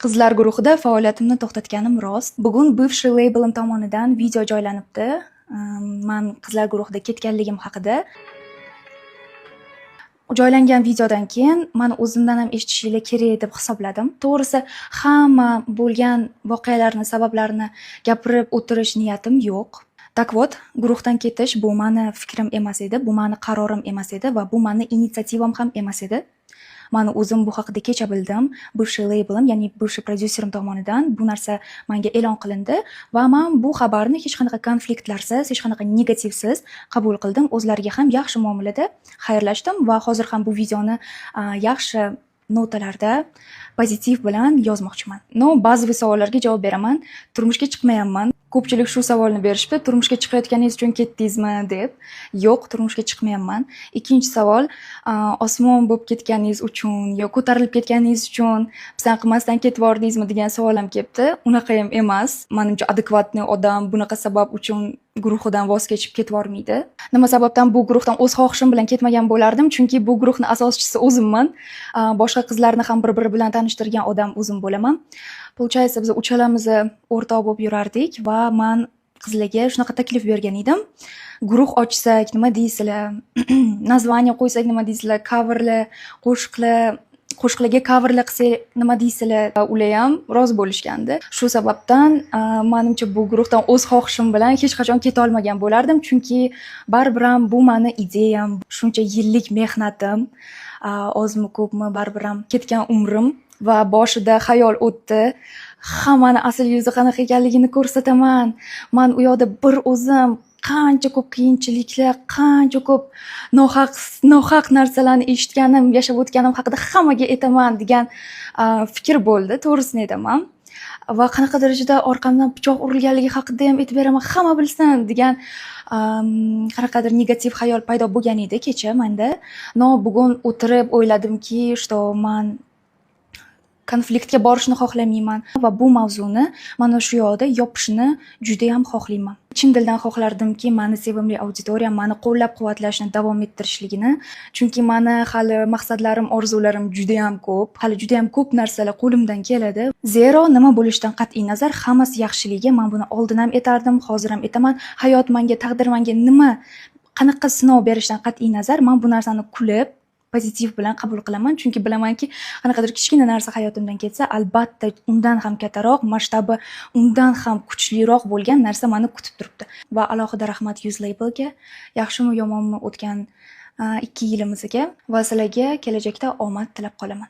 Qizlar guruhida faoliyatimni to'xtatganim rost. Bugun bывший labelim tomonidan video joylanibdi. Men qizlar guruhida ketganligim haqida. Joylangan videodan keyin men o'zimdan ham eshitishinglar kerak deb hisobladim. To'g'risi, hamma bo'lgan voqealarni, sabablarini gapirib o'tirish niyatim yo'q. Так вот, guruhdan ketish bu meni fikrim emas edi, bu meni qarorim emas edi va bu meni initsiyativam ham emas edi. Men o'zim bu haqida kecha bildim. Bывший labelim, ya'ni bывший prodyuserim tomonidan bu narsa menga e'lon qilindi va men bu xabarni hech qanaqa konfliktlarsiz, hech qanaqa negativsiz qabul qildim. O'zlariga ham yaxshi muomalada xayrlashdim va hozir ham bu videoni yaxshi notalarda pozitiv bilan yozmoqchiman. Ba'zi savollarga javob beraman. Turmushga chiqmayapman. Ko'pchilik shu savolni berishdi. Turmushga chiqayotganingiz uchun ketdingizmi deb. Yo'q, turmushga chiqmayapman. Ikkinchi savol, osmon bo'lib ketganingiz uchun yo ko'tarilib ketganingiz uchun pisand qilmasdan ketib yubordingizmi degan savol ham kelibdi. Unaqa ham emas. Menimcha adekvatni odam bunaqa sabab uchun guruhidan voz kechib ketib yormaydi. Nima sababdan bu guruhdan o'z xohishim bilan ketmagan bo'lardim? Chunki bu guruhning asoschisi o'zimman. Boshqa qizlarni ham bir-biri bilan tanishtirgan odam o'zim bo'laman. Получается, biz uchalamiz o'rtoq bo'lib yurardik va men qizlarga shunaqa taklif bergan edim. Guruh ochsak, nima deysizlar? Naзвание qo'ysak, nima deysizlar? Coverlar, qo'shiqlarga coverlar qilsak, nima deysizlar? Ular ham rozi bo'lishgandi. Shu sababdan menimcha bu guruhdan o'z xohishim bilan hech qachon keta olmagan bo'lardim, chunki baribir ham bu meni ideyam, shuncha yillik mehnatim, ozmi ko'pmi baribir ham ketgan umrim va boshida xayol o'tdi. Hammani asl yuzi qanaqa ekanligini ko'rsataman. Men u yoqda bir o'zim qancha ko'p qiyinchiliklar, qancha ko'p nohaq narsalarni eshitganim, yashab o'tganim haqida hammaga aytaman degan fikr bo'ldi, to'g'risini aytaman. Va qanaqa darajada orqamdan pichoq urilganligi haqida ham aytib beraman, hamma bilsin degan qanaqadir negativ xayol paydo bo'lgan edi kecha menda. Bugun o'tirib o'yladimki, что men konfliktga borishni xohlamayman va bu mavzuni mana shu yoqda yopishni juda ham xohlayman. Chin dildan xohlardimki, meni sevimli auditoriyam meni qo'llab-quvvatlashni davom ettirishligini, chunki meni hali maqsadlarim, orzularim juda ham ko'p, hali juda ham ko'p narsalar qo'limdan keladi. Zero nima bo'lishidan qat'iy nazar hammasi yaxshiligi. Men buni oldin ham aytardim, hozir ham aytaman. Hayot menga, taqdir menga nima, qanaqa sinov berishdan qat'iy nazar, men bu narsani kulib pozitiv bilan qabul qilaman, chunki bilamanki, qanaqadir kichkina narsa hayotimdan ketsa, albatta undan ham kattaroq, masshtabi undan ham kuchliroq bo'lgan narsa meni kutib turibdi. Va alohida rahmat Yuz Labelga, yaxshimi yomonmi o'tgan 2 yilimizga va sizlarga kelajakda omad tilab qolaman.